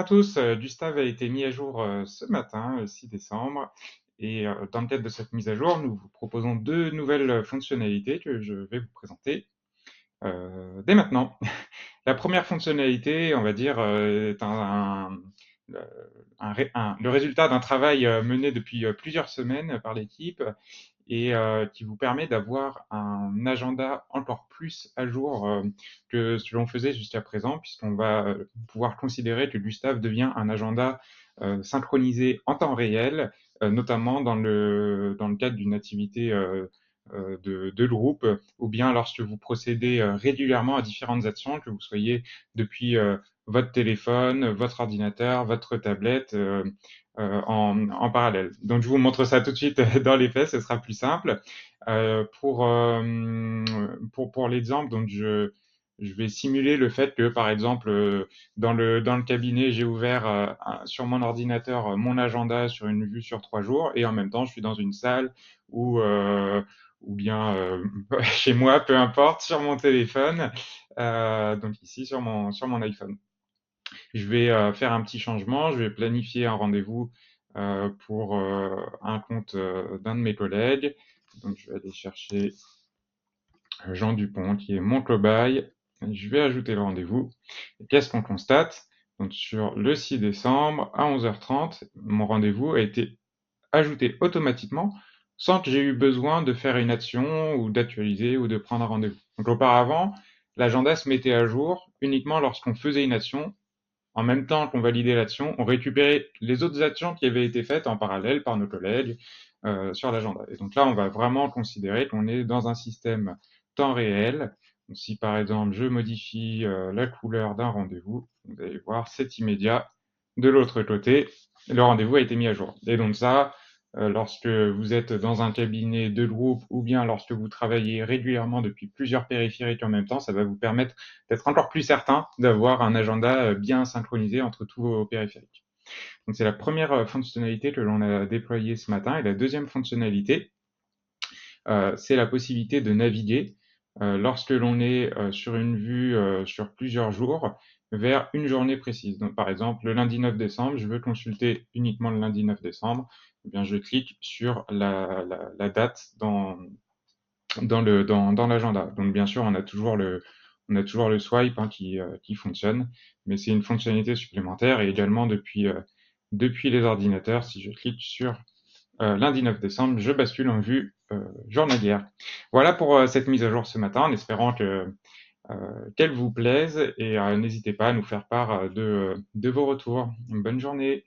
à tous, Gustave a été mis à jour ce matin, le 6 décembre, et dans le cadre de cette mise à jour, nous vous proposons deux nouvelles fonctionnalités que je vais vous présenter dès maintenant. La première fonctionnalité, on va dire, est le le résultat d'un travail mené depuis plusieurs semaines par l'équipe et qui vous permet d'avoir un agenda encore plus à jour que ce que l'on faisait jusqu'à présent, puisqu'on va pouvoir considérer que Gustave devient un agenda synchronisé en temps réel, notamment dans le cadre d'une activité de groupe, ou bien lorsque vous procédez régulièrement à différentes actions, que vous soyez depuis votre téléphone, votre ordinateur, votre tablette, en parallèle. Donc je vous montre ça tout de suite dans les faits, ce sera plus simple. Pour l'exemple, donc je vais simuler le fait que, par exemple, dans le cabinet, j'ai ouvert sur mon ordinateur mon agenda sur une vue sur 3 jours, et en même temps, je suis dans une salle où, ou bien chez moi, peu importe, sur mon téléphone, donc ici sur mon iPhone. Je vais faire un petit changement, je vais planifier un rendez-vous pour un compte d'un de mes collègues. Donc je vais aller chercher Jean Dupont qui est mon cobaye. Je vais ajouter le rendez-vous. Qu'est-ce qu'on constate? Donc sur le 6 décembre à 11h30, mon rendez-vous a été ajouté automatiquement sans que j'ai eu besoin de faire une action ou d'actualiser ou de prendre un rendez-vous. Donc auparavant, l'agenda se mettait à jour uniquement lorsqu'on faisait une action. En même temps qu'on validait l'action, on récupérait les autres actions qui avaient été faites en parallèle par nos collègues sur l'agenda. Et donc là, on va vraiment considérer qu'on est dans un système temps réel. Donc, si par exemple, je modifie la couleur d'un rendez-vous, vous allez voir, c'est immédiat. De l'autre côté, le rendez-vous a été mis à jour. Et donc ça, lorsque vous êtes dans un cabinet de groupe ou bien lorsque vous travaillez régulièrement depuis plusieurs périphériques en même temps, ça va vous permettre d'être encore plus certain d'avoir un agenda bien synchronisé entre tous vos périphériques. Donc c'est la première fonctionnalité que l'on a déployée ce matin. Et la deuxième fonctionnalité, c'est la possibilité de naviguer lorsque l'on est sur une vue sur plusieurs jours vers une journée précise. Donc par exemple, le lundi 9 décembre, je veux consulter uniquement le lundi 9 décembre, eh bien je clique sur la date dans l'agenda. Donc bien sûr, on a toujours le swipe qui fonctionne, mais c'est une fonctionnalité supplémentaire. Et également depuis les ordinateurs, si je clique sur lundi 9 décembre, je bascule en vue journalière. Voilà pour cette mise à jour ce matin, en espérant qu'elle vous plaise, et n'hésitez pas à nous faire part de vos retours. Une bonne journée.